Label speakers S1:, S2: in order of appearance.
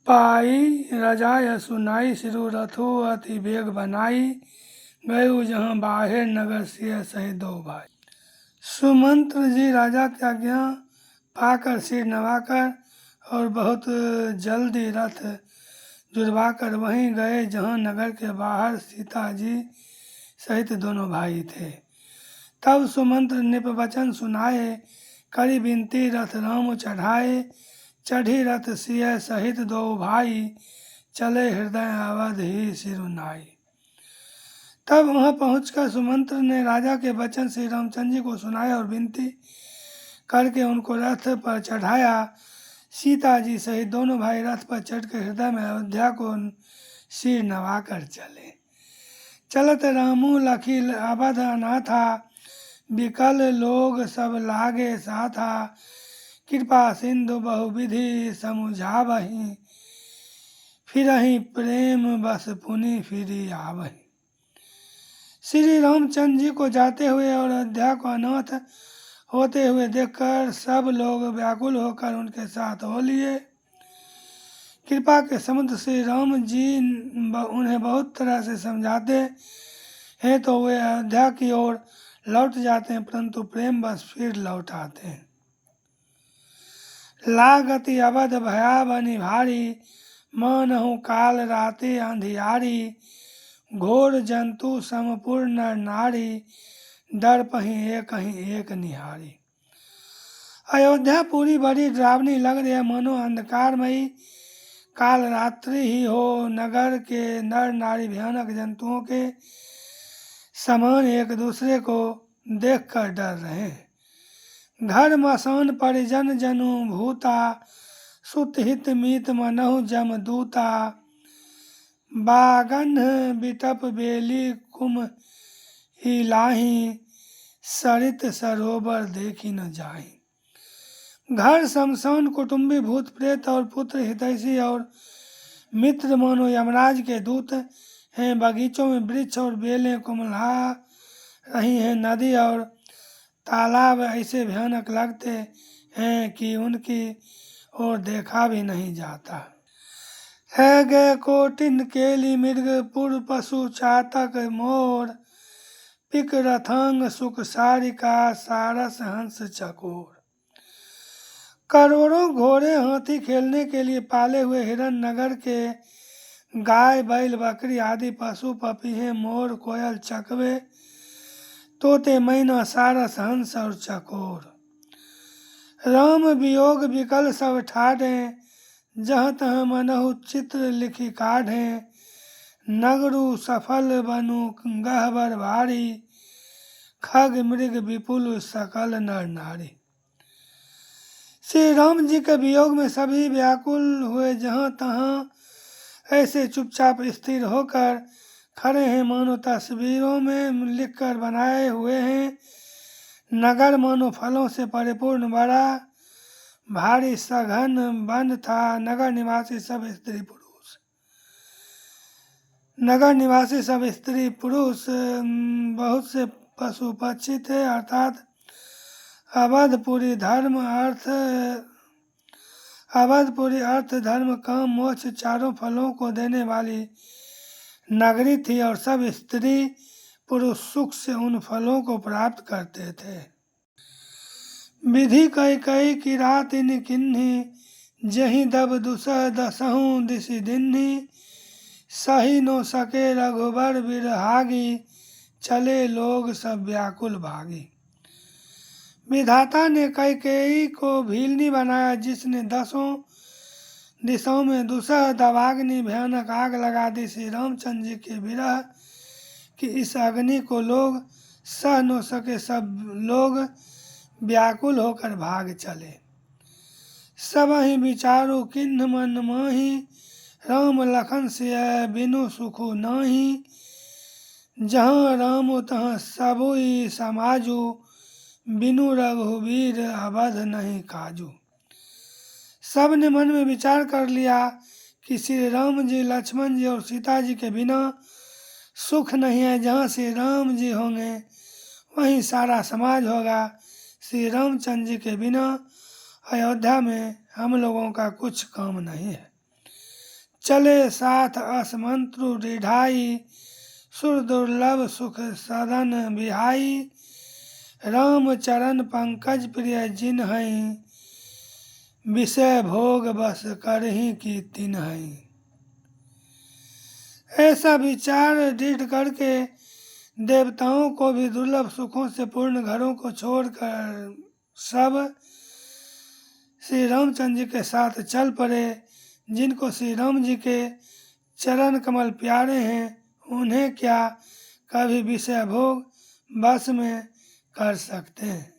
S1: पाई रजाय सुनाई सिरु रथो अति बेग बनाई गयु जहाँ बाहिर नगर सिय सहित दो भाई। सुमंत्र जी राजा की आज्ञा पाकर सिर नवाकर और बहुत जल्दी रथ जुड़वाकर वहीं गए जहाँ नगर के बाहर सीता जी सहित दोनों भाई थे। तब सुमंत्र निप वचन सुनाए करी बिनती रथ राम चढ़ाए चढ़ी रथ सिय सहित दो भाई चले हृदय अवध ही सिरुनाई। तब वहां पहुंचकर सुमंत्र ने राजा के वचन श्री रामचंद्र जी को सुनाया और विनती करके उनको रथ पर चढ़ाया। सीता जी सहित दोनों भाई रथ पर चढ़कर हृदय में अयोध्या को सिर नवाकर चले। चलत रामू लखी अवध अनाथा विकल लोग सब लागे साथा कृपा सिंधु बहुविधि समुझावही फिरहि प्रेम बस पुनि फिरी आवही। श्री रामचंद्र जी को जाते हुए और अयोध्या को अनाथ होते हुए देखकर सब लोग व्याकुल होकर उनके साथ हो लिए। कृपा के समुद्र श्री राम जी उन्हें बहुत तरह से समझाते हैं तो वे अयोध्या की ओर लौट जाते हैं, परंतु प्रेम बस फिर लौट आते हैं। लागति अवध भया बनी भारी मानहु काल राते अंधियारी घोर जंतु समपूर्ण नारी डर पही एक निहारी। अयोध्या पूरी बड़ी डरावनी लग रही है, मानो अंधकारमयी काल रात्रि ही हो। नगर के नर नारी भयानक जंतुओं के समान एक दूसरे को देखकर डर रहे। घर मसान परिजन जनु भूता सुत हित मीत मनहु जम दूता बागन बिटप बेली कुम हिलाही सरित सरोवर देखी न जाही। घर शमशान कुटुंबी भूत प्रेत और पुत्र हितैषी और मित्र मानो यमराज के दूत हैं। बगीचों में वृक्ष और बेलें कुमला रही हैं। नदी और तालाब ऐसे भयानक लगते हैं कि उनकी ओर देखा भी नहीं जाता। है गे कोटिन केली मृग पुर पशु चातक मोर पिक रथांग सुख सारिका सारस हंस चकोर। करोड़ों घोड़े हाथी खेलने के लिए पाले हुए हिरण नगर के गाय बैल बकरी आदि पशु पपीहे मोर कोयल चकवे तोते मैना सारस हंस और चकोर। राम वियोग विकल सब ठाढ़े जहाँ तहाँ मनहु चित्र लिखी काढ़े नगरु सफल बनु गहबर भारी खग मृग विपुल सकल नर नारी। श्री राम जी के वियोग में सभी व्याकुल हुए, जहाँ तहाँ ऐसे चुपचाप स्थिर होकर खड़े हैं मानो तस्वीरों में लिखकर बनाए हुए हैं। नगर मानो फलों से परिपूर्ण बड़ा भारी सघन वन था। नगर निवासी सब स्त्री पुरुष बहुत से पशु पक्षी थे, अर्थात अवधपुरी अर्थ धर्म काम मोक्ष चारों फलों को देने वाली नगरी थी और सब स्त्री पुरुष सुख से उन फलों को प्राप्त करते थे। विधि कई कई की रात इन किन्ही जही दब दुसह दसहु दिशि दिन्ही सही नो सके रघुबर बिरहागी चले लोग सब व्याकुल भागी। विधाता ने कैकेयी को भीलनी बनाया, जिसने 10 दिशाओं में दुसह दवाग्नि भयानक आग लगा दी। श्री रामचंद्र जी के विरह कि इस अग्नि को लोग सह न सके, सब लोग व्याकुल होकर भाग चले। सब ही विचारो किन्ह मन माही राम लखन सिय बिनु सुखु नाही जहाँ राम तहाँ सबुई समाजू बिनु रघुवीर अवध नहीं काजू। सब ने मन में विचार कर लिया कि श्री राम जी लक्ष्मण जी और सीता जी के बिना सुख नहीं है। जहाँ श्री राम जी होंगे वहीं सारा समाज होगा। श्री रामचंद्र जी के बिना अयोध्या में हम लोगों का कुछ काम नहीं है। चले साथ असमंत्रु दृढ़ाई, सुर दुर्लभ सुख सदन बिहाई, राम चरण पंकज प्रिय जिन्हई, विषय भोग बस करही की तिन्हई। ऐसा विचार दृढ़ करके देवताओं को भी दुर्लभ सुखों से पूर्ण घरों को छोड़कर सब श्री रामचंद्र जी के साथ चल पड़े। जिनको श्री राम जी के चरण कमल प्यारे हैं, उन्हें क्या कभी विषय भोग बस में कर सकते हैं।